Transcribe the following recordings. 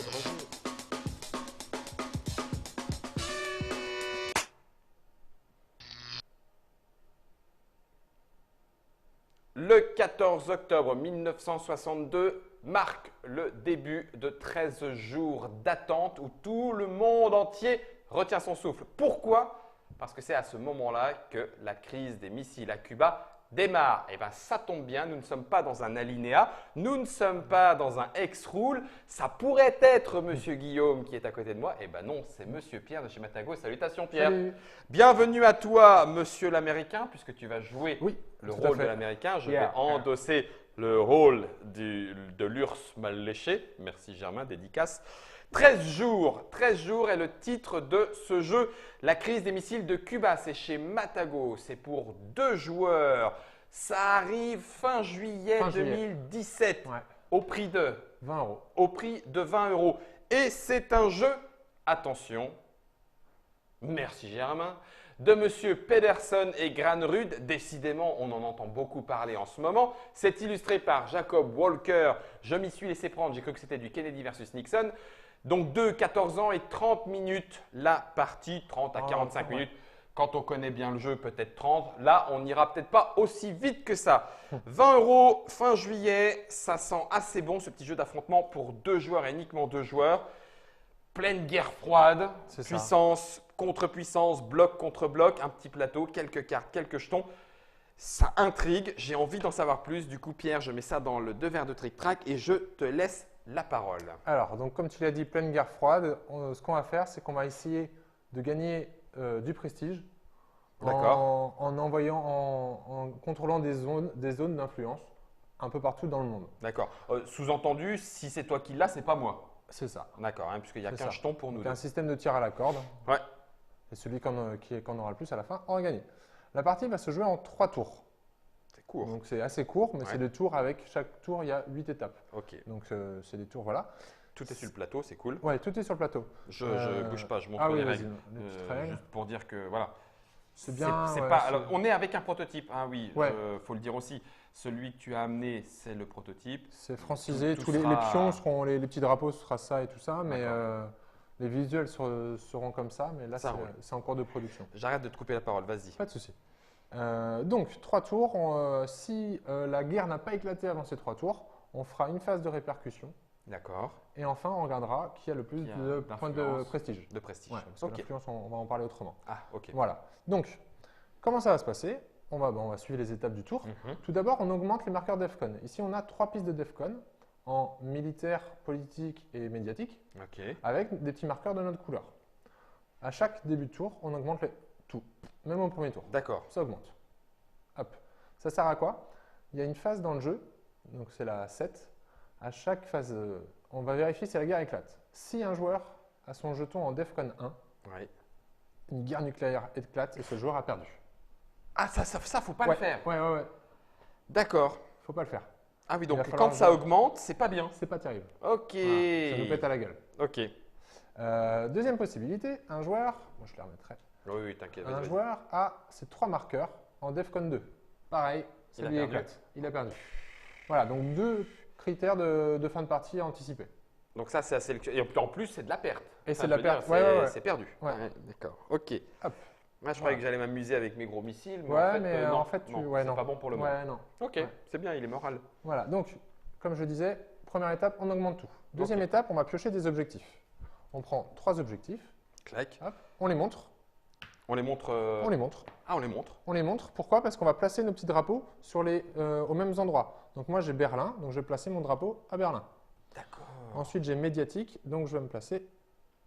rejoue. Le 14 octobre 1962 marque le début de 13 jours d'attente où tout le monde entier retient son souffle. Pourquoi? Parce que c'est à ce moment-là que la crise des missiles à Cuba démarre. Et bien ça tombe bien, nous ne sommes pas dans un alinéa, nous ne sommes pas dans un ex-rule. Ça pourrait être Monsieur Guillaume qui est à côté de moi. Et bien non, c'est Monsieur Pierre de chez Matago. Salutations Pierre. Salut. Bienvenue à toi Monsieur l'Américain, puisque tu vas jouer le tout à rôle fait. de l'Américain. Je Yeah. vais endosser le rôle de l'ours mal léché. Merci Germain, dédicace. 13 jours est le titre de ce jeu. La crise des missiles de Cuba, c'est chez Matago. C'est pour 2 joueurs. Ça arrive fin juillet 2017 Ouais. au prix de 20 euros. au prix de 20 euros. Et c'est un jeu, attention, merci Germain, de Monsieur Pedersen et Granerud. Décidément, on en entend beaucoup parler en ce moment. C'est illustré par Jacob Walker. Je m'y suis laissé prendre, j'ai cru que c'était du Kennedy versus Nixon. Donc 2, 14 ans et 30 minutes la partie, 30 à 45 minutes. Quand on connaît bien le jeu, peut-être 30. Là, on n'ira peut-être pas aussi vite que ça. 20 euros fin juillet, ça sent assez bon ce petit jeu d'affrontement pour 2 joueurs et uniquement 2 joueurs. Pleine guerre froide, C'est ça. puissance contre puissance, bloc contre bloc, un petit plateau, quelques cartes, quelques jetons. Ça intrigue, j'ai envie d'en savoir plus. Du coup, Pierre, je mets ça dans le 2 verres de tric-trac et je te laisse la parole. Alors, donc comme tu l'as dit, pleine guerre froide, ce qu'on va faire, c'est qu'on va essayer de gagner du prestige en envoyant, en contrôlant des zones d'influence un peu partout dans le monde. D'accord. Sous-entendu, si c'est toi qui l'as, c'est pas moi. C'est ça. D'accord, hein, puisqu'il n'y a C'est qu'un ça. jeton pour nous Donc deux. un système de tir à la corde. Ouais. Et celui qui en aura le plus à la fin aura gagné. La partie va se jouer en 3 tours. C'est court. Donc c'est assez court, mais Ouais. c'est des tours avec chaque tour, il y a 8 étapes. Ok. Donc c'est des tours, voilà. Tout est sur le plateau, c'est cool. Ouais, tout est sur le plateau. Je ne bouge pas, je montre Ah oui, les vas-y, règles. les petites règles. Juste pour dire que voilà. C'est bien. C'est ouais, pas, c'est- alors, on est avec un prototype, hein, oui. Ouais. Faut le dire aussi. Celui que tu as amené, c'est le prototype. C'est francisé, Tout tous les sera- pions seront, les petits drapeaux, ce sera ça et tout ça, mais D'accord. les visuels seront comme ça, mais là Ça roule. c'est en cours de production. J'arrête de te couper la parole, vas-y. Pas de souci. Donc 3 tours, si la guerre n'a pas éclaté avant ces 3 tours, on fera une phase de répercussion D'accord. et enfin on regardera qui a le plus Qui a de points de d'influence. prestige. De prestige. Ouais, parce que Ok. l'influence, on va en parler autrement. Ah, ok. Voilà. Donc, comment ça va se passer? On va suivre les étapes du tour. Mhm. Tout d'abord, on augmente les marqueurs DEFCON. Ici, on a 3 pistes de DEFCON en militaire, politique et médiatique, Ok. avec des petits marqueurs de notre couleur. À chaque début de tour, on augmente tout, même au premier tour. D'accord. Ça augmente. Hop. Ça sert à quoi? Il y a une phase dans le jeu, donc c'est la 7. À chaque phase, on va vérifier si la guerre éclate. Si un joueur a son jeton en DEFCON 1, Ouais. une guerre nucléaire éclate et ce joueur a perdu. Ah, ça, faut pas Ouais, le faire. Ouais. D'accord. Faut pas le faire. Ah oui, Il va donc falloir quand ça jouer. augmente, c'est pas bien. C'est pas terrible. Ok. Voilà, ça nous pète à la gueule. Ok. Deuxième possibilité, un joueur, moi je les remettrai, Oui, t'inquiète. un vas-y. joueur a ses 3 marqueurs en DEFCON 2. Pareil, Il a ça lui perdu. éclate. Il a perdu. Voilà, donc 2 critères de fin de partie anticipés. Donc ça, c'est à sélectionner. Et en plus, c'est de la perte. Et Enfin, c'est de la je veux dire, perte. Ouais. C'est perdu. Ouais. D'accord. Ok. Hop. Moi, je croyais que j'allais m'amuser avec mes gros missiles. Mais Ouais, en fait, mais non, en fait, non, ouais, c'est non. pas bon pour le monde. Ouais, non. Ok, Ouais. c'est bien, il est moral. Voilà, donc, comme je disais, première étape, on augmente tout. Deuxième Ok. étape, on va piocher des objectifs. On prend 3 objectifs, Clac. hop, on les montre, On les montre. on les montre. Ah, on les montre. On les montre. Pourquoi? Parce qu'on va placer nos petits drapeaux aux mêmes endroits. Donc moi j'ai Berlin, donc je vais placer mon drapeau à Berlin. D'accord. Ensuite j'ai médiatique, donc je vais me placer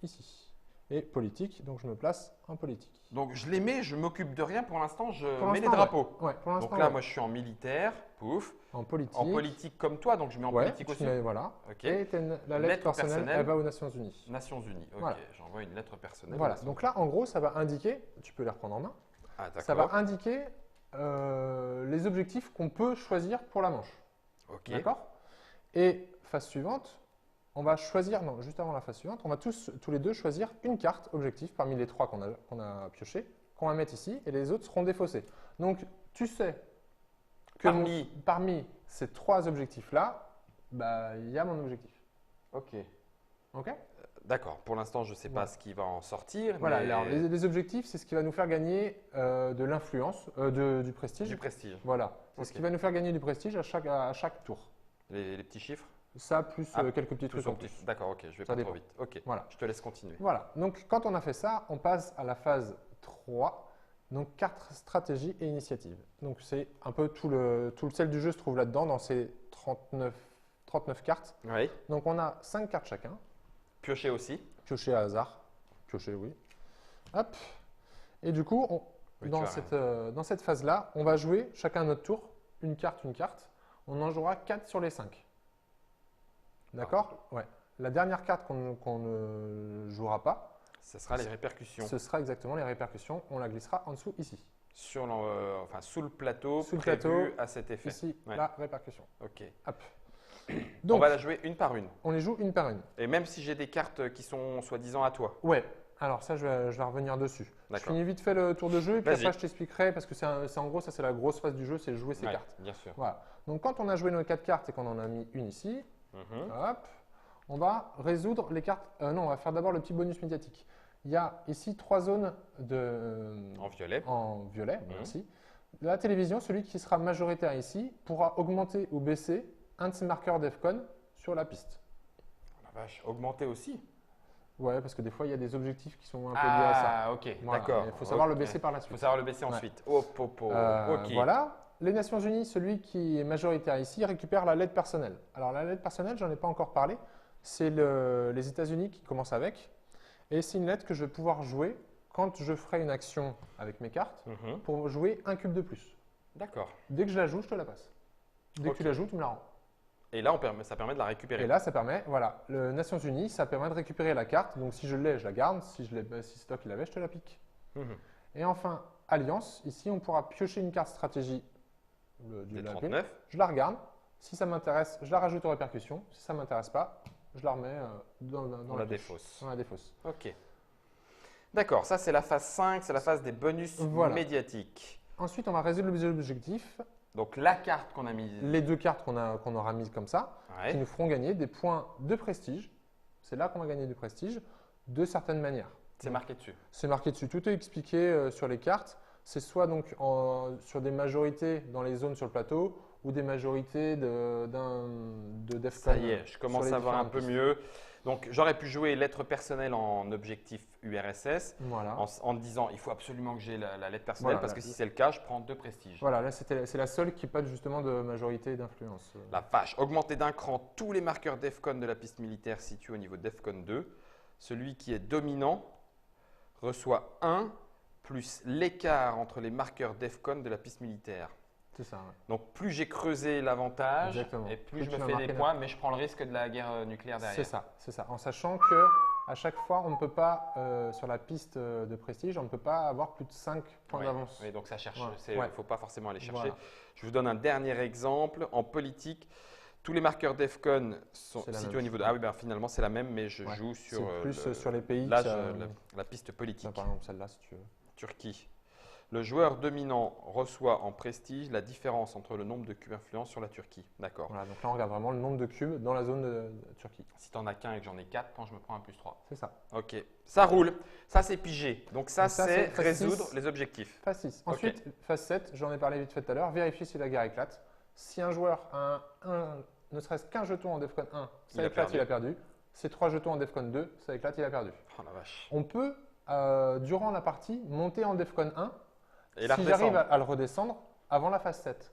ici. Et politique, donc je me place en politique. Donc je les mets, je m'occupe de rien pour l'instant, je Pour mets les l'instant, drapeaux. Ouais, pour l'instant. Donc là, ouais. moi, je suis en militaire, pouf. En politique. En politique comme toi, donc je mets en Ouais, politique tu aussi. mets- voilà. Ok. Et la lettre personnelle, elle va aux Nations Unies. Nations Unies. Ok. Voilà. J'envoie une lettre personnelle. aux Voilà. Nations Donc là, en gros, ça va indiquer, tu peux les reprendre en main, Unies. Ah, ça va d'accord. indiquer les objectifs qu'on peut choisir pour la manche. Ok. D'accord? Et phase suivante, on va choisir, non, juste avant la phase suivante, on va tous les deux choisir une carte objectif parmi les 3 qu'on a pioché, qu'on va mettre ici, et les autres seront défaussés. Donc, tu sais que parmi ces 3 objectifs-là, bah, il y a mon objectif. Ok. Ok. D'accord. Pour l'instant, je ne sais pas ce qui va en sortir. Voilà, mais alors, les objectifs, c'est ce qui va nous faire gagner de l'influence, du prestige. du prestige. Voilà, c'est ce Ok. qui va nous faire gagner du prestige à chaque tour. Les petits chiffres. Ça, plus quelques petits Tout trucs en sont petits. plus. D'accord, ok. Je vais Ça pas trop dépend. vite. Ok. Voilà. Je te laisse continuer. Voilà, donc quand on a fait ça, on passe à la phase 3, donc carte, stratégie et initiative. Donc c'est un peu tout le sel du jeu se trouve là-dedans, dans ces 39 cartes. Oui. Donc on a 5 cartes chacun, Piocher aussi. piocher à hasard. Piocher, oui. Hop. Et du coup, Oui, dans tu as dans cette phase-là, on va jouer chacun à notre tour, une carte, une carte. On en jouera 4 sur les 5. D'accord? Ouais. La dernière carte qu'on ne jouera pas, Ce sera les répercussions. ce sera exactement les répercussions. On la glissera en dessous ici. Sur enfin, sous le plateau, Sous le prévu plateau, à cet effet. Ici, Ouais. la répercussion. Ok. Hop. On Donc, va la jouer une par une. on les joue une par une. Et même si j'ai des cartes qui sont soi-disant à toi. Ouais. Alors ça, je vais revenir dessus. Je D'accord. finis vite fait le tour de jeu et puis Vas-y. après, je t'expliquerai parce que c'est en gros, ça c'est la grosse phase du jeu, c'est jouer ces Ouais, cartes. bien sûr. Voilà. Donc quand on a joué nos 4 cartes et qu'on en a mis une ici, Mhm. hop, on va résoudre les cartes. Non, on va faire d'abord le petit bonus médiatique. Il y a ici 3 zones En violet. en violet. Merci. La télévision, celui qui sera majoritaire ici, pourra augmenter ou baisser un de ses marqueurs DEFCON sur la piste. Oh la vache, augmenter aussi. Ouais, parce que des fois, il y a des objectifs qui sont un peu liés à ça. Ah, ok, Voilà. d'accord. Il faut savoir le Ok. baisser par la Il faut suite. savoir le baisser ensuite. Oh, ok. Voilà. Les Nations Unies, celui qui est majoritaire ici, récupère la lettre personnelle. Alors, la lettre personnelle, j'en ai pas encore parlé. C'est les États-Unis qui commencent avec. Et c'est une lettre que je vais pouvoir jouer quand je ferai une action avec mes cartes Mhm. pour jouer un cube de plus. D'accord. Dès que je la joue, je te la passe. Dès Ok. que tu la joues, tu me la rends. Et là, ça permet de la récupérer. Et là, ça permet, voilà, le Nations Unies, ça permet de récupérer la carte. Donc, si je l'ai, je la garde. Si c'est toi qui l'avais, je te la pique. Mhm. Et enfin, Alliance. Ici, on pourra piocher une carte stratégie du Des label. 39. Je la regarde. Si ça m'intéresse, je la rajoute aux répercussions. Si ça ne m'intéresse pas, je la remets dans On la pioche. défausse. Dans la défausse. Ok. D'accord, ça c'est la phase 5, c'est la phase des bonus Voilà. médiatiques. Ensuite, on va résoudre les objectifs. Donc la carte qu'on a mise. Les 2 cartes qu'on aura mises comme ça, qui Ouais. nous feront gagner des points de prestige. C'est là qu'on va gagner du prestige de certaines manières. C'est marqué dessus. C'est marqué dessus. Tout est expliqué sur les cartes. C'est soit donc sur des majorités dans les zones sur le plateau ou des majorités de DEFCON. Ça y est, je commence sur les à voir un différentes peu pistes. mieux. Donc j'aurais pu jouer lettre personnelle en objectif URSS Voilà. en disant il faut absolument que j'ai la lettre personnelle Voilà, parce là. que si c'est le cas, je prends 2 prestiges. Voilà, là c'est la seule qui n'a pas justement de majorité et d'influence. La vache, augmenter d'un cran tous les marqueurs DEFCON de la piste militaire située au niveau DEFCON 2. Celui qui est dominant reçoit 1 plus l'écart entre les marqueurs DEFCON de la piste militaire. C'est ça. Ouais. Donc plus j'ai creusé l'avantage Exactement. et plus Plus je tu me vas fais marquer des la- points, mais je prends le risque de la guerre nucléaire derrière. C'est ça. En sachant que à chaque fois, on ne peut pas, sur la piste de prestige, on ne peut pas avoir plus de 5 points Ouais. d'avance. Oui, donc ça cherche. Voilà. Il Ouais. ne faut pas forcément aller chercher. Voilà. Je vous donne un dernier exemple. En politique, tous les marqueurs DEFCON sont C'est la situés même au niveau de. chose. Ah oui, ben, finalement c'est la même, mais je Ouais. joue sur. C'est plus le- sur les pays. Là, qui a- la piste politique. Tiens, par exemple, celle-là, si tu veux. Turquie. Le joueur dominant reçoit en prestige la différence entre le nombre de cubes influents sur la Turquie. D'accord. Voilà, donc là, on regarde vraiment le nombre de cubes dans la zone de Turquie. Si tu n'en as qu'un et que j'en ai 4, quand je me prends un plus 3. C'est ça. Ok, ça roule. Ça, c'est pigé. Donc, ça, Donc ça, c'est c'est phase résoudre 6. les objectifs. Phase 6. Ok. Ensuite, phase 7, j'en ai parlé vite fait tout à l'heure, vérifier si la guerre éclate. Si un joueur a ne serait-ce qu'un jeton en DEFCON 1, ça Il a éclate, perdu. il a perdu. C'est 3 jetons en DEFCON 2, ça éclate, il a perdu. Oh la vache. On peut, durant la partie, monter en DEFCON 1 Et là, si j'arrive à le redescendre avant la phase 7.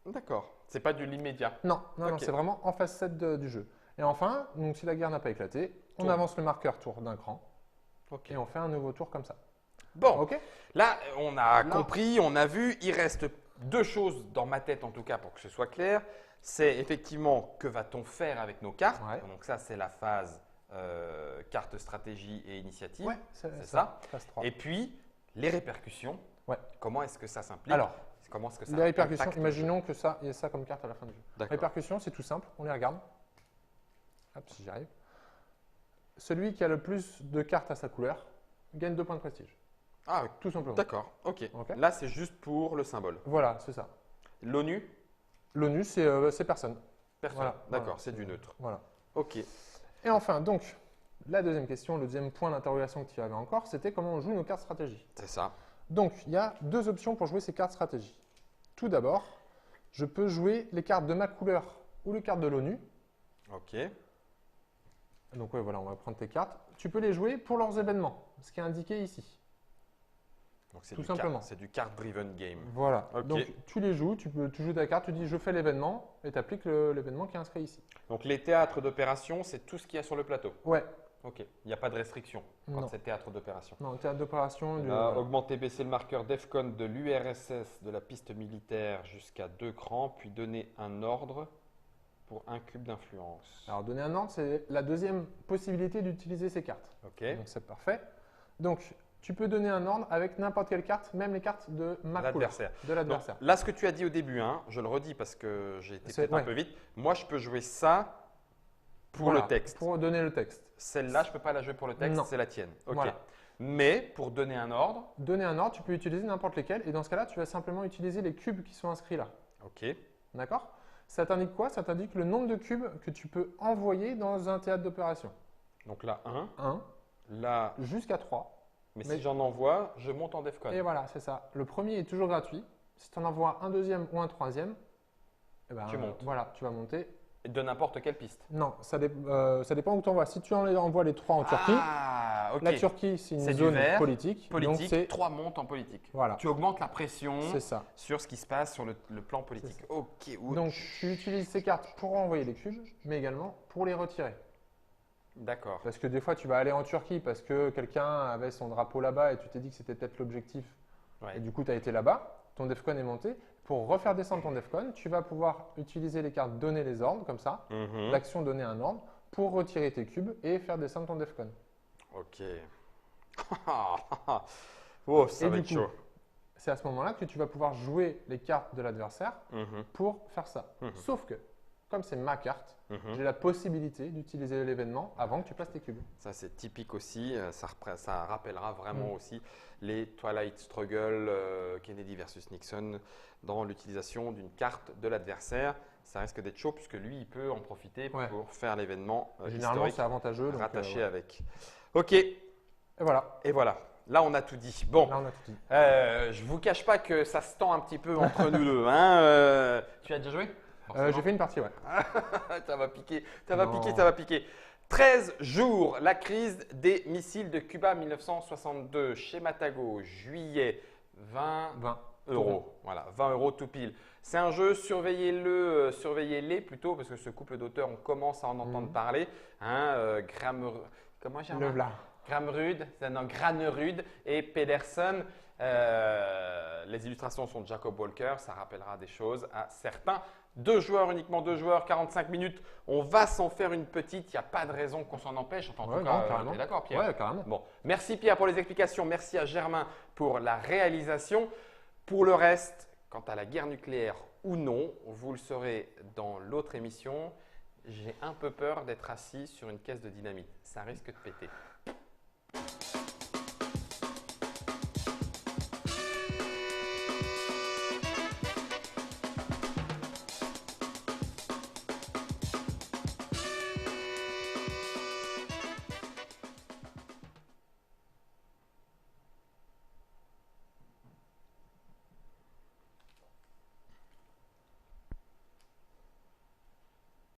D'accord. C'est pas de l'immédiat. Non, Ok. c'est vraiment en phase 7 du jeu. Et enfin, donc, si la guerre n'a pas éclaté, on Tour. avance le marqueur tour d'un cran Ok. et on fait un nouveau tour comme ça. Bon, Ok. là, on a Là. compris, on a vu. Il reste 2 choses dans ma tête, en tout cas, pour que ce soit clair. C'est effectivement que va-t-on faire avec nos cartes. Ouais. Donc ça, c'est la phase carte stratégie et initiative. Ouais, c'est ça. Phase 3. Et puis, les répercussions. Ouais. Comment est-ce que ça s'implique? Alors, Comment est-ce que ça les répercussions, impacte le imaginons que ça, il y a ça comme carte à la fin du jeu. D'accord. Répercussions, c'est tout simple, on les regarde. Hop, si j'y arrive. Celui qui a le plus de cartes à sa couleur gagne 2 points de prestige, Ah, tout simplement. d'accord. Ok. Ok. Là, c'est juste pour le symbole. Voilà, c'est ça. L'ONU, L'ONU, c'est personne. personne. Voilà, D'accord, voilà. c'est du neutre. Voilà. Ok. Et enfin, donc, la deuxième question, le deuxième point d'interrogation que tu avais encore, c'était comment on joue nos cartes stratégie. C'est ça. Donc, il y a deux options pour jouer ces cartes stratégie. Tout d'abord, je peux jouer les cartes de ma couleur ou les cartes de l'ONU. Ok. Donc, ouais, voilà, on va prendre tes cartes. Tu peux les jouer pour leurs événements, ce qui est indiqué ici. Donc c'est Tout du simplement. c'est du card-driven game. Voilà. Ok. Donc, tu les joues, tu joues ta carte, tu dis je fais l'événement et tu appliques l'événement qui est inscrit ici. Donc les théâtres d'opération, c'est tout ce qu'il y a sur le plateau. Ouais. Ok. Il n'y a pas de restriction quand Non. c'est théâtre d'opération. Non, théâtre d'opération. Là, augmenter, baisser le marqueur DEFCON de l'URSS de la piste militaire jusqu'à 2 crans, puis donner un ordre pour un cube d'influence. Alors, donner un ordre, c'est la deuxième possibilité d'utiliser ces cartes. Ok. Donc, c'est parfait. Donc, tu peux donner un ordre avec n'importe quelle carte, même les cartes de ma couleur, L'adversaire. de l'adversaire. Donc, là, ce que tu as dit au début, hein, je le redis parce que j'ai été C'est- peut-être un ouais. peu vite. Moi, je peux jouer ça pour Voilà, le texte. Pour donner le texte. Celle-là, je ne peux pas la jouer pour le texte, Non. c'est la tienne. Ok. Voilà. Mais pour donner un ordre, Donner un ordre, tu peux utiliser n'importe lesquels. Et dans ce cas-là, tu vas simplement utiliser les cubes qui sont inscrits là. ok. D'accord? Ça t'indique quoi? Ça t'indique le nombre de cubes que tu peux envoyer dans un théâtre d'opération. Donc là, 1. 1 Là, jusqu'à 3. mais Mais- si j'en envoie, je monte en DEFCON. Et voilà, c'est ça. Le premier est toujours gratuit. Si tu en envoies un deuxième ou un troisième, eh ben, Tu montes. Voilà, tu vas monter. De n'importe quelle piste. Non, ça dépend où tu envoies. Si tu envoies les 3 en Turquie, Ah, ok. la Turquie, c'est une C'est du zone vert, politique. Donc, Politique, c'est 3 montes en politique. voilà, Tu augmentes la pression c'est ça. sur ce qui se passe sur le plan politique. Ok. Donc, tu utilises ces cartes pour envoyer les cubes, mais également pour les retirer. D'accord. Parce que des fois, tu vas aller en Turquie parce que quelqu'un avait son drapeau là-bas et tu t'es dit que c'était peut-être l'objectif. Ouais. Et du coup, tu as été là-bas, ton DEFCON est monté. Pour refaire descendre ton DEFCON, tu vas pouvoir utiliser les cartes donner les ordres, comme ça, Mhm. l'action donner un ordre, pour retirer tes cubes et faire descendre ton DEFCON. Ok. Oh, ça Et va du être coup, chaud. C'est à ce moment-là que tu vas pouvoir jouer les cartes de l'adversaire Mhm. pour faire ça. Mhm. Sauf que, comme c'est ma carte, Mhm. j'ai la possibilité d'utiliser l'événement avant que tu places tes cubes. Ça, c'est typique aussi. Ça rappellera vraiment Mm. aussi les Twilight Struggle, Kennedy versus Nixon, dans l'utilisation d'une carte de l'adversaire. Ça risque d'être chaud puisque lui, il peut en profiter Ouais. pour faire l'événement Généralement, historique c'est avantageux. Donc, rattaché ouais. avec. Ok, Et voilà, et voilà. Là, on a tout dit. Bon, là on a tout dit. je vous cache pas que ça se tend un petit peu entre nous deux. Hein, tu as déjà joué J'ai fait une partie, ouais. Ça va piquer, ça va Non. piquer, ça va piquer. 13 jours, la crise des missiles de Cuba 1962. Schéma Tago, juillet, 20 20. euros. Voilà, 20 euros tout pile. C'est un jeu, surveillez-le, surveillez-les plutôt, parce que ce couple d'auteurs, on commence à en entendre Mhm. parler. Hein, comment j'ai Le v'là. Granerud, Granerud et Pedersen. Les illustrations sont de Jacob Walker, ça rappellera des choses à certains. 2 joueurs, uniquement 2 joueurs, 45 minutes. On va s'en faire une petite, il n'y a pas de raison qu'on s'en empêche. Enfin, en Ouais, tout non, cas, carrément. t'es d'accord Pierre? Ouais, carrément. Bon, merci Pierre pour les explications, merci à Germain pour la réalisation. Pour le reste, quant à la guerre nucléaire ou non, vous le saurez dans l'autre émission. J'ai un peu peur d'être assis sur une caisse de dynamite, ça risque de péter.